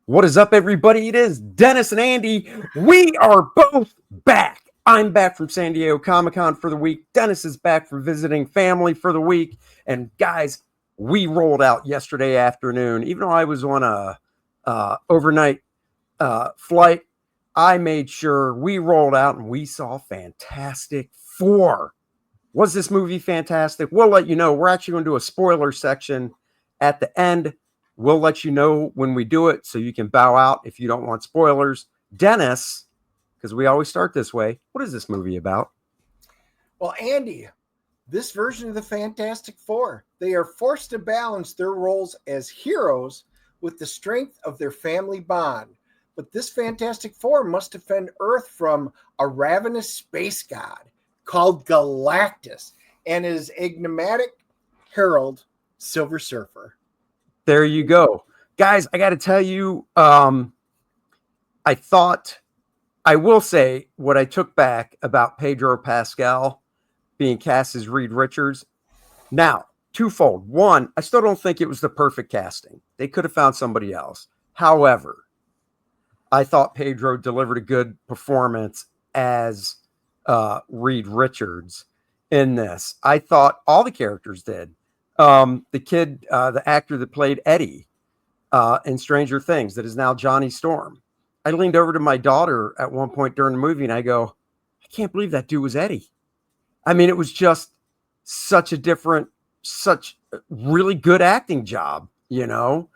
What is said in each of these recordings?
What is up, everybody? It is Dennis and Andy. We are both back. I'm back from San Diego Comic-Con for the week. Dennis is back from visiting family for the week. And guys, we rolled out yesterday afternoon. Even though I was on a overnight flight, I made sure we rolled out and we saw Fantastic Four. Was this movie fantastic? We'll let you know. We're actually going to do a spoiler section at the end. We'll let you know when we do it so you can bow out if you don't want spoilers. Dennis, because we always start this way, what is this movie about? Well, Andy, this version of the Fantastic Four, they are forced to balance their roles as heroes with the strength of their family bond. But this Fantastic Four must defend Earth from a ravenous space god called Galactus and his enigmatic herald, Silver Surfer. There you go. Guys, I got to tell you, I will say what I took back about Pedro Pascal being cast as Reed Richards. Now, twofold. One, I still don't think it was the perfect casting. They could have found somebody else. However, I thought Pedro delivered a good performance as Reed Richards in this. I thought all the characters did. The kid, the actor that played Eddie in Stranger Things, that is now Johnny Storm. I leaned over to my daughter at one point during the movie and I go, I can't believe that dude was Eddie. I mean, it was just such a really good acting job, you know?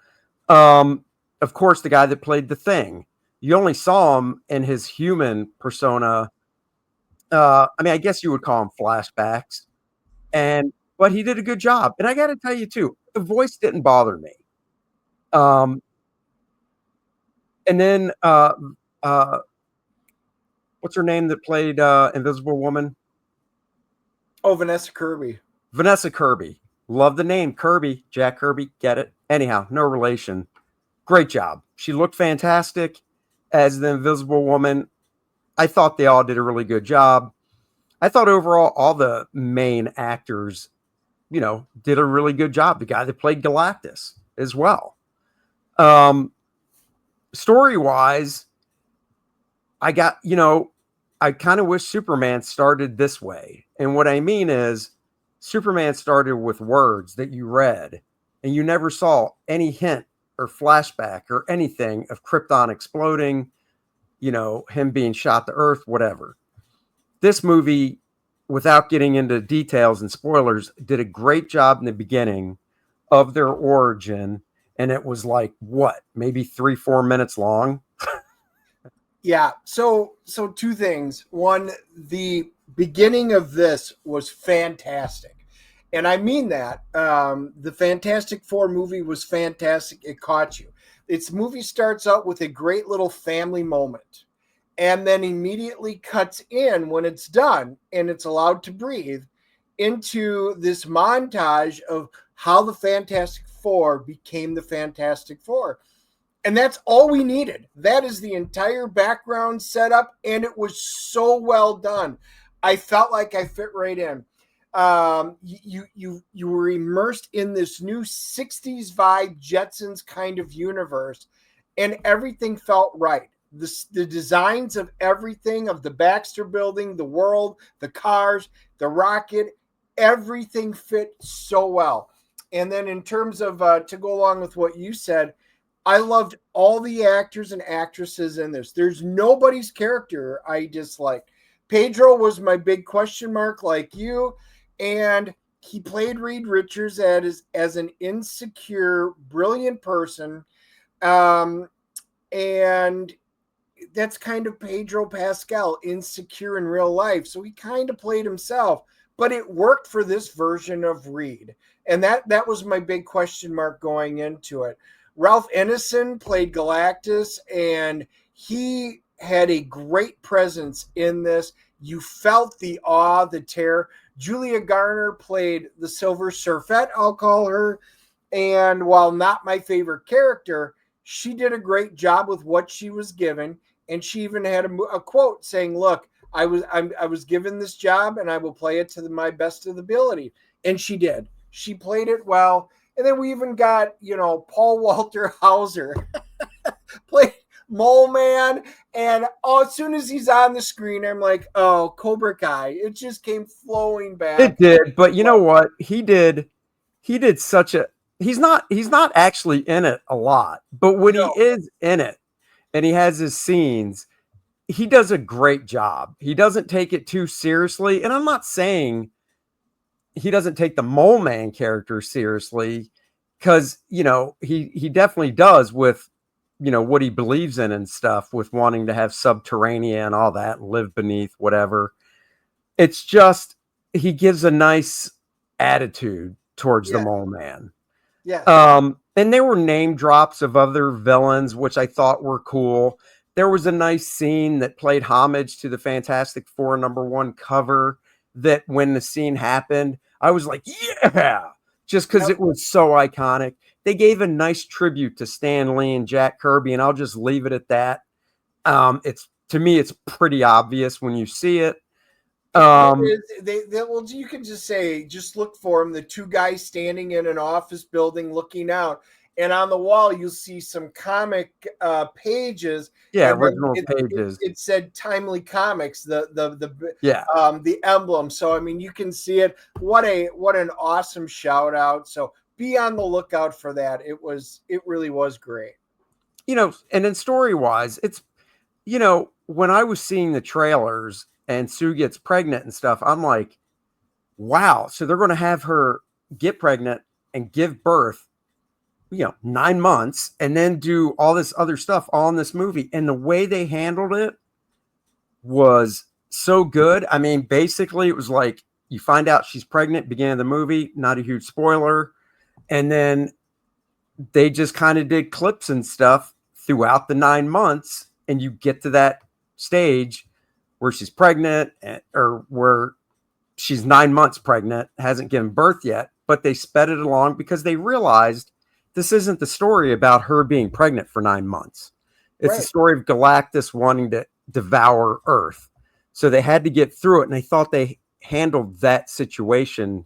Of course, the guy that played the Thing, you only saw him in his human persona. I guess you would call him flashbacks. But he did a good job. And I got to tell you, too, the voice didn't bother me. And then, what's her name that played Invisible Woman? Oh, Vanessa Kirby. Vanessa Kirby. Love the name. Kirby. Jack Kirby. Get it? Anyhow, no relation. Great job. She looked fantastic as the Invisible Woman. I thought they all did a really good job. I thought overall all the main actors, did a really good job. The guy that played Galactus as well. Story-wise, I kind of wish Superman started this way. And what I mean is Superman started with words that you read and you never saw any hint or flashback or anything of Krypton exploding, him being shot to Earth, whatever. This movie, without getting into details and spoilers, did a great job in the beginning of their origin. And it was like, maybe 3-4 minutes long. Yeah. So two things. One, the beginning of this was fantastic. And I mean that. The Fantastic Four movie was fantastic. It caught you. Its movie starts out with a great little family moment and then immediately cuts in when it's done and it's allowed to breathe into this montage of how the Fantastic Four became the Fantastic Four. And that's all we needed. That is the entire background setup, and it was so well done. I felt like I fit right in. You were immersed in this new 60s vibe Jetsons kind of universe, and everything felt right. The designs of everything, of the Baxter building, the world, the cars, the rocket, everything fit so well. And then in terms of, to go along with what you said, I loved all the actors and actresses in this. There's nobody's character I disliked. Pedro was my big question mark, like you, and he played Reed Richards as an insecure, brilliant person, and that's kind of Pedro Pascal, insecure in real life. So he kind of played himself, but it worked for this version of Reed, and that was my big question mark going into it. Ralph Ineson played Galactus, and he had a great presence in this. You felt the awe, the terror. Julia Garner played the Silver Surfette, I'll call her. And while not my favorite character, she did a great job with what she was given. And she even had a quote saying, look, I was given this job and I will play it to my best of the ability. And she did. She played it well. And then we even got, Paul Walter Hauser played Mole Man, and as soon as he's on the screen, I'm like, oh, Cobra Kai. It just came flowing back. It did, but you know what? He did such a he's not actually in it a lot, but when he No, is in it and he has his scenes, he does a great job. He doesn't take it too seriously, and I'm not saying he doesn't take the Mole Man character seriously, because he definitely does with what he believes in and stuff, with wanting to have subterranean and all that and live beneath whatever. It's just he gives a nice attitude towards the yeah, Mole Man. yes, And there were name drops of other villains, which I thought were cool. There was a nice scene that played homage to the Fantastic Four #1 cover, that when the scene happened, I was like, yeah, just because yep, it was so iconic. They gave a nice tribute to Stan Lee and Jack Kirby, and I'll just leave it at that. It's to me, it's pretty obvious when you see it. it Um, is. Well, you can just say, just look for them. The two guys standing in an office building, looking out, and on the wall you'll see some comic pages, yeah, and then original it pages. it said Timely Comics, Yeah. the emblem. So I mean, you can see it. What an awesome shout out. So be on the lookout for that. It really was great. And then story wise, it's, when I was seeing the trailers and Sue gets pregnant and stuff, I'm like, wow. So they're going to have her get pregnant and give birth, 9 months, and then do all this other stuff all in this movie. And the way they handled it was so good. I mean, basically, it was like you find out she's pregnant, beginning of the movie, not a huge spoiler. And then they just kind of did clips and stuff throughout the 9 months, and you get to that stage where she's pregnant, or where she's 9 months pregnant, hasn't given birth yet, but they sped it along because they realized this isn't the story about her being pregnant for 9 months. It's the Right. story of Galactus wanting to devour Earth. So they had to get through it, and they thought they handled that situation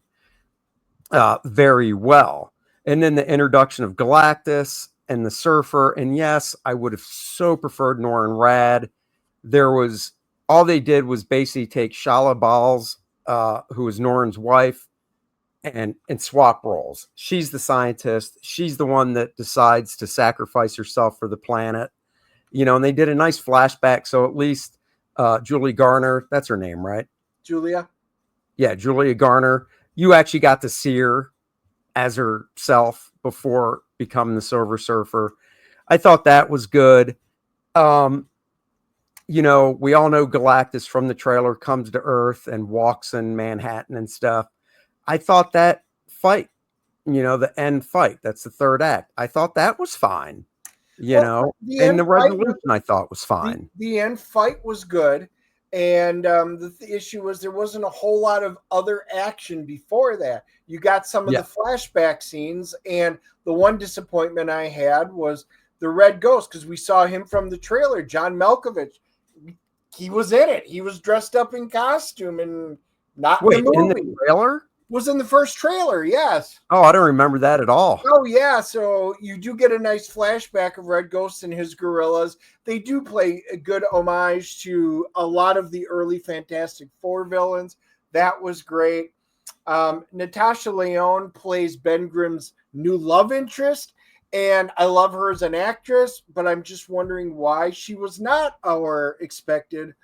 very well. And then the introduction of Galactus and the Surfer. And yes, I would have so preferred Norrin Rad. All they did was basically take Shala Balls, who is Norrin's wife, and swap roles. She's the scientist. She's the one that decides to sacrifice herself for the planet. And they did a nice flashback. So at least Julie Garner, that's her name, right? Julia. Yeah, Julia Garner. You actually got to see her as herself before becoming the Silver Surfer. I thought that was good. We all know Galactus from the trailer comes to Earth and walks in Manhattan and stuff. I thought that fight, the end fight, that's the third act, I thought that was fine, Well, the and end the fight was resolution I thought was fine. the end fight was good, and the issue was there wasn't a whole lot of other action before that. You got some of the Yeah. flashback scenes, and the one disappointment I had was the Red Ghost, because we saw him from the trailer. John Malkovich, he was in it. He was dressed up in costume and not in Wait, the in the movie. trailer? Was in the first trailer, yes. Oh, I don't remember that at all. Oh yeah, so you do get a nice flashback of Red Ghost and his gorillas. They do play a good homage to a lot of the early Fantastic Four villains. That was great. Natasha Lyonne plays Ben Grimm's new love interest, and I love her as an actress, but I'm just wondering why she was not our expected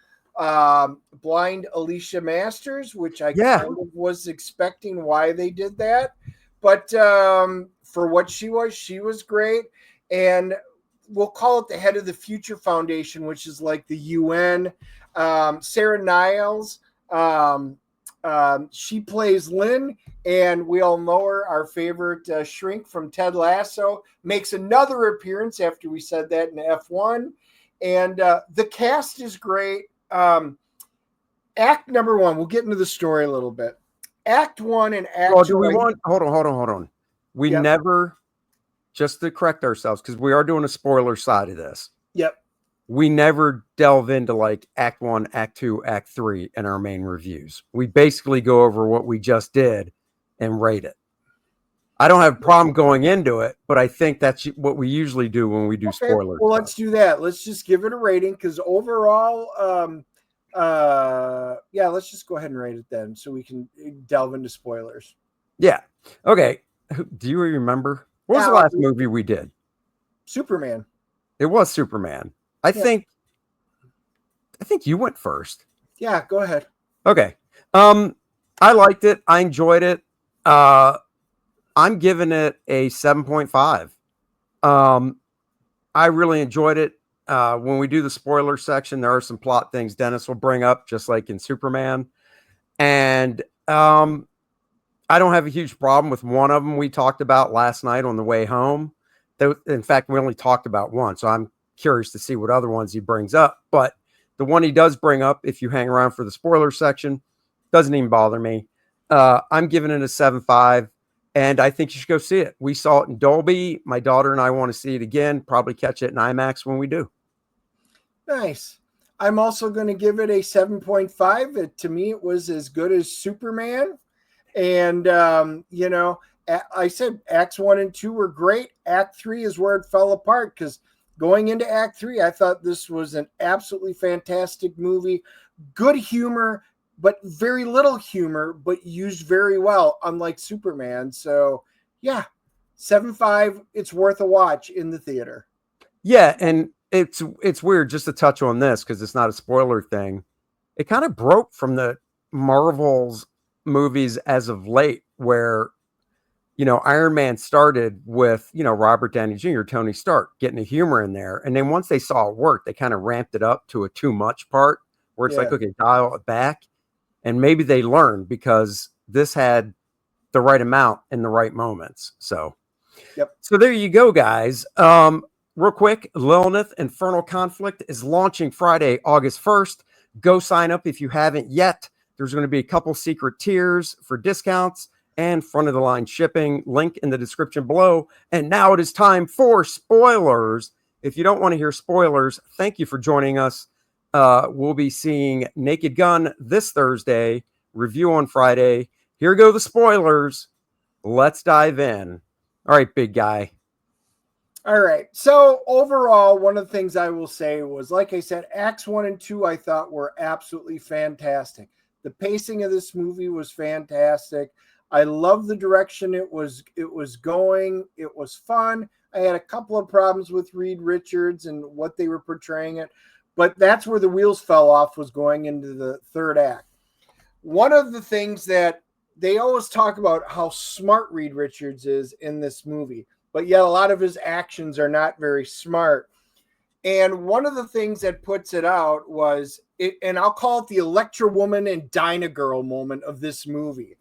blind Alicia Masters, which I Yeah. kind of was expecting why they did that. But for what she was great. And we'll call it the head of the Future Foundation, which is like the UN. Sarah Niles, she plays Lynn, and we all know her, our favorite shrink from Ted Lasso, makes another appearance after we said that in F1. And the cast is great. Act number one, we'll get into the story a little bit. Act one and act Well, two. do we want, hold on. We Yep. never, just to correct ourselves, because we are doing a spoiler side of this. Yep. We never delve into like act one, act two, act three in our main reviews. We basically go over what we just did and rate it. I don't have a problem going into it, but I think that's what we usually do when we do Okay, spoilers. well, let's do that. Let's just give it a rating because overall, yeah, let's just go ahead and rate it then so we can delve into spoilers. Yeah. Okay. Do you remember? What was the Now, last movie we did? Superman. It was Superman. I Yeah. think you went first. Yeah, go ahead. Okay. I liked it. I enjoyed it. I'm giving it a 7.5. I really enjoyed it. When we do the spoiler section, there are some plot things Dennis will bring up, just like in Superman. And I don't have a huge problem with one of them we talked about last night on the way home. In fact, we only talked about one, so I'm curious to see what other ones he brings up. But the one he does bring up, if you hang around for the spoiler section, doesn't even bother me. I'm giving it a 7.5, and I think you should go see it. We saw it in Dolby. My daughter and I want to see it again, probably catch it in IMAX when we do. Nice. I'm also going to give it a 7.5. To me, it was as good as Superman. And, I said acts 1 and 2 were great. Act 3 is where it fell apart because going into Act 3, I thought this was an absolutely fantastic movie. Good humor, but very little humor, but used very well, unlike Superman. So, yeah, 7.5. It's worth a watch in the theater. Yeah, and it's weird just to touch on this because it's not a spoiler thing. It kind of broke from the Marvel's movies as of late, where Iron Man started with Robert Downey Jr., Tony Stark, getting the humor in there, and then once they saw it work, they kind of ramped it up to a too much part where it's like, okay, dial it back, and maybe they learned because this had the right amount in the right moments. So, Yep. So there you go, guys. Real quick, Lilith Infernal Conflict is launching Friday, August 1st. Go sign up if you haven't yet. There's going to be a couple secret tiers for discounts and front of the line shipping. Link in the description below. And now it is time for spoilers. If you don't want to hear spoilers, thank you for joining us. We'll be seeing Naked Gun this Thursday, review on Friday. Here go the spoilers. Let's dive in. All right, big guy. All right. So overall, one of the things I will say was, like I said, acts 1 and 2, I thought were absolutely fantastic. The pacing of this movie was fantastic. I love the direction it was going. It was fun. I had a couple of problems with Reed Richards and what they were portraying it, but that's where the wheels fell off, was going into the third act. One of the things that they always talk about how smart Reed Richards is in this movie, but yet a lot of his actions are not very smart. And one of the things that puts it out was, and I'll call it the Electra Woman and Dinah Girl moment of this movie,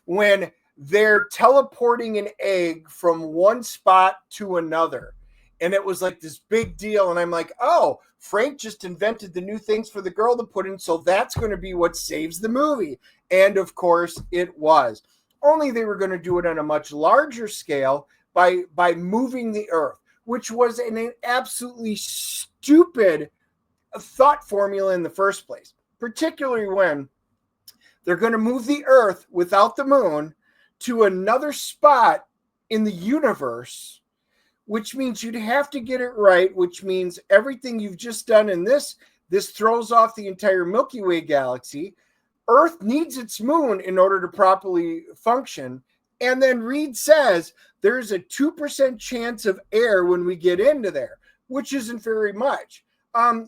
when they're teleporting an egg from one spot to another. And it was like this big deal. And I'm like, oh, Frank just invented the new things for the girl to put in. So that's going to be what saves the movie. And of course it was. Only they were going to do it on a much larger scale by moving the earth, which was an absolutely stupid thought formula in the first place, particularly when they're going to move the earth without the moon to another spot in the universe, which means you'd have to get it right, which means everything you've just done in this throws off the entire Milky Way galaxy. Earth needs its moon in order to properly function. And then Reed says there's a 2% chance of air when we get into there, which isn't very much.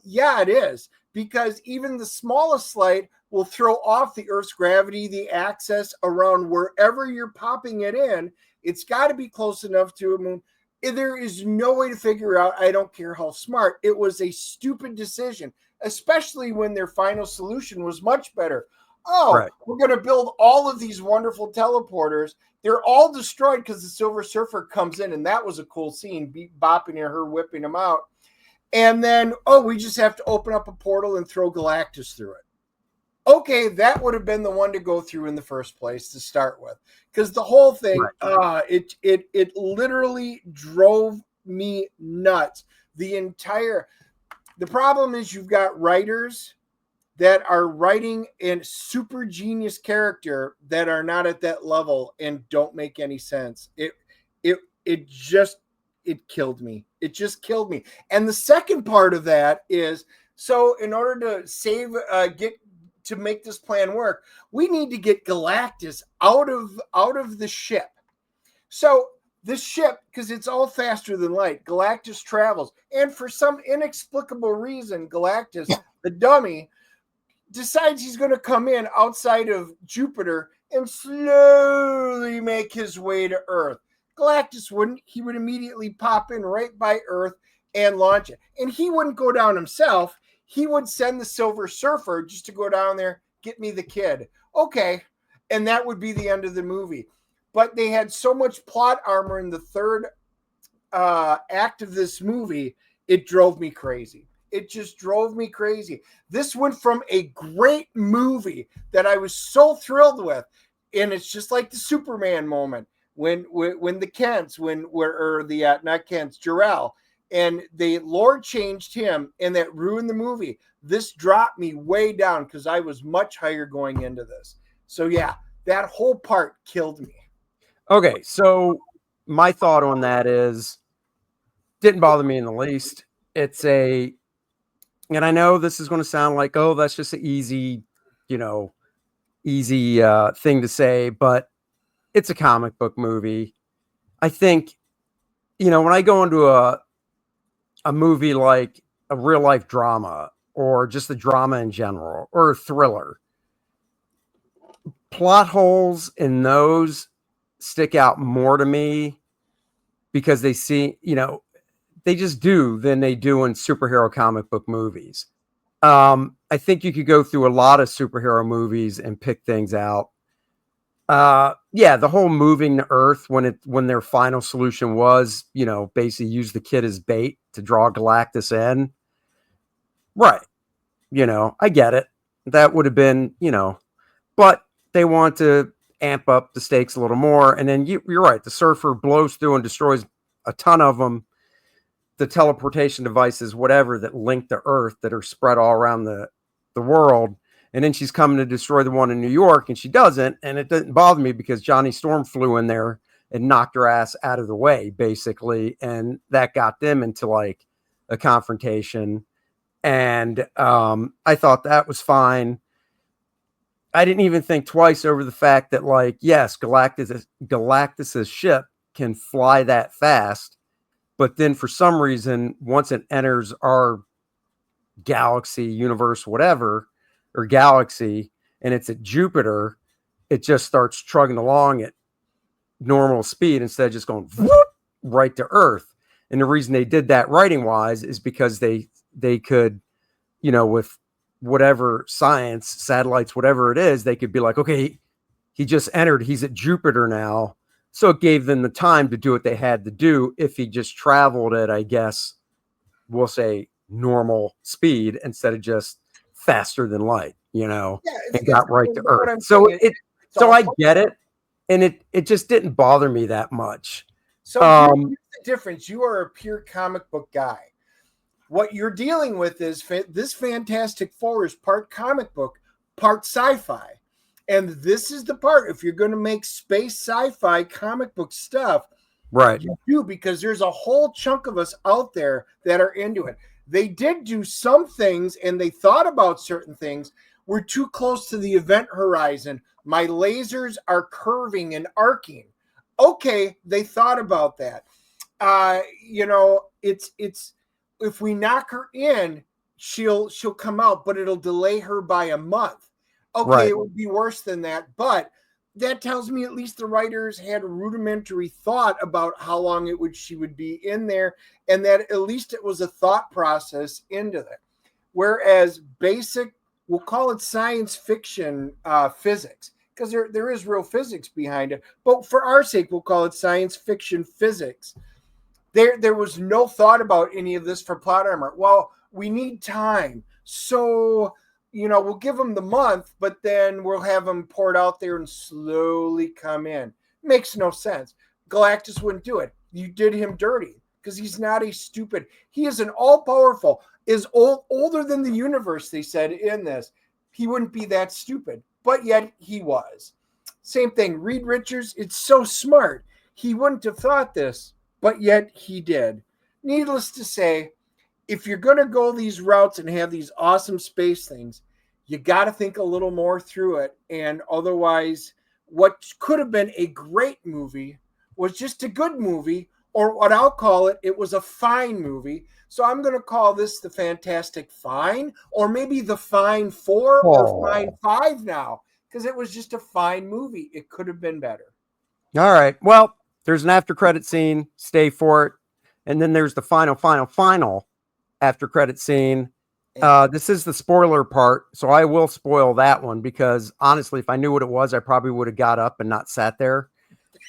Yeah, it is, because even the smallest slight will throw off the Earth's gravity, the axis around wherever you're popping it in. It's got to be close enough to a moon. There is no way to figure out. I don't care how smart. It was a stupid decision, especially when their final solution was much better. Oh, right. We're going to build all of these wonderful teleporters. They're all destroyed because the Silver Surfer comes in, and that was a cool scene, bopping at her, whipping him out. And then, we just have to open up a portal and throw Galactus through it. Okay, that would have been the one to go through in the first place to start with, because the whole thing, it literally drove me nuts. The problem is you've got writers that are writing a super genius character that are not at that level and don't make any sense. It just it killed me. It just killed me. And the second part of that is, so in order to save get to make this plan work, we need to get Galactus out of the ship. So the ship, because it's all faster than light, Galactus travels, and for some inexplicable reason, Galactus, the dummy, decides he's going to come in outside of Jupiter and slowly make his way to Earth. Galactus wouldn't. He would immediately pop in right by Earth and launch it. And he wouldn't go down himself. He would send the Silver Surfer just to go down there, get me the kid. Okay. And that would be the end of the movie. But they had so much plot armor in the third act of this movie, it drove me crazy. It just drove me crazy. This went from a great movie that I was so thrilled with, and it's just like the Superman moment when the Kents, not Kents, Jor-El, and the Lord changed him, and that ruined the movie. This dropped me way down because I was much higher going into this. So yeah, that whole part killed me. Okay, so my thought on that is, didn't bother me in the least. It's a, and I know this is going to sound like, oh, that's just an easy thing to say, but it's a comic book movie. I think, when I go into a movie like a real life drama or just a drama in general or a thriller, plot holes in those stick out more to me because they see, they just do than they do in superhero comic book movies. I think you could go through a lot of superhero movies and pick things out. The whole moving to Earth when their final solution was, basically use the kid as bait to draw Galactus in. Right. I get it. That would have been, but they want to amp up the stakes a little more. And then you're right. The Surfer blows through and destroys a ton of them. The teleportation devices, whatever, that link to Earth that are spread all around the world. And then she's coming to destroy the one in New York, and she doesn't. And it didn't bother me because Johnny Storm flew in there and knocked her ass out of the way, basically. And that got them into like a confrontation. And I thought that was fine. I didn't even think twice over the fact that, like, yes, Galactus's ship can fly that fast. But then for some reason, once it enters our galaxy, universe, whatever, or galaxy, and it's at Jupiter, it just starts trugging along at normal speed instead of just going whoop, right to Earth. And the reason they did that writing wise is because they could, with whatever science, satellites, whatever it is, they could be like, okay, he just entered, he's at Jupiter now. So it gave them the time to do what they had to do. If he just traveled at, I guess, we'll say normal speed instead of just faster than light, and got right to Earth. So I get it. And it just didn't bother me that much. So here's the difference. You are a pure comic book guy. What you're dealing with is this Fantastic Four is part comic book, part sci-fi. And this is the part, if you're going to make space sci-fi comic book stuff, right, you do, because there's a whole chunk of us out there that are into it. They did do some things, and they thought about certain things. We're too close to the event horizon. My lasers are curving and arcing. Okay, they thought about that. It's if we knock her in, she'll come out, but it'll delay her by a month. Okay, right. It would be worse than that, but that tells me at least the writers had a rudimentary thought about how long she would be in there, and that at least it was a thought process into that. Whereas basic, we'll call it science fiction physics, because there is real physics behind it, but for our sake, we'll call it science fiction physics. There was no thought about any of this for plot armor. Well, we need time, so we'll give them the month, but then we'll have them poured out there and slowly come in. Makes no sense. Galactus wouldn't do it. You did him dirty because he's not a stupid. He is an all-powerful, is older than the universe, they said in this. he wouldn't be that stupid, but yet he was. Same thing, Reed Richards, it's so smart. He wouldn't have thought this, but yet he did. Needless to say, if you're going to go these routes and have these awesome space things, you got to think a little more through it. And otherwise, what could have been a great movie was just a good movie, or what I'll call it, it was a fine movie. So I'm going to call this the Fantastic Fine, or maybe the Fine 4 or Fine 5 now, because it was just a fine movie. It could have been better. All right. Well, there's an after credit scene. Stay for it. And then there's the final after credit scene. This is the spoiler part, so I will spoil that one because honestly, if I knew what it was, I probably would have got up and not sat there.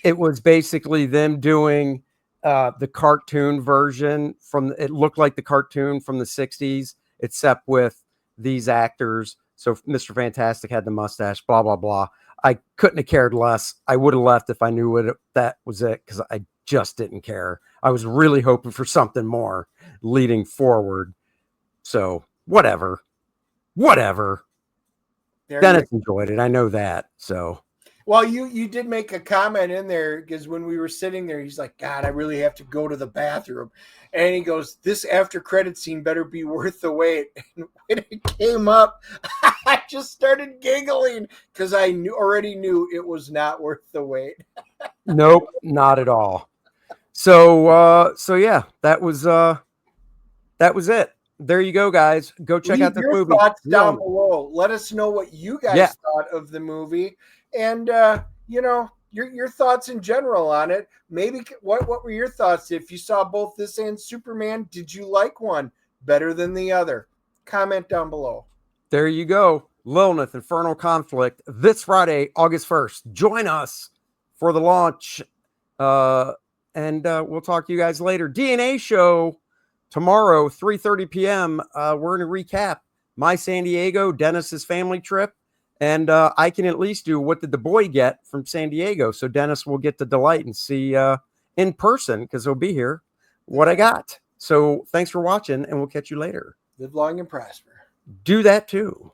It was basically them doing the cartoon version it looked like the cartoon from the 60s, except with these actors. So Mr. Fantastic had the mustache, blah, blah, blah. I couldn't have cared less. I would have left if I knew that was it, because I just didn't care. I was really hoping for something more leading forward. So whatever. Dennis enjoyed it. I know that. So. Well, you did make a comment in there because when we were sitting there, he's like, God, I really have to go to the bathroom. And he goes, this after credit scene better be worth the wait. And when it came up, I just started giggling because I already knew it was not worth the wait. Nope, not at all. So yeah, that was it. There you go, guys. Go check out the movie. Thoughts down below. Let us know what you guys thought of the movie, and your thoughts in general on it. Maybe what were your thoughts if you saw both this and Superman? Did you like one better than the other? Comment down below. There you go. Lilith Infernal Conflict this Friday, August 1st. Join us for the launch, and we'll talk to you guys later. DNA show tomorrow, 3:30 p.m. We're going to recap my San Diego, Dennis's family trip, and I can at least do what did the boy get from San Diego. So Dennis will get the delight and see in person, because he'll be here, what I got. So thanks for watching, and we'll catch you later. Live long and prosper. Do that too.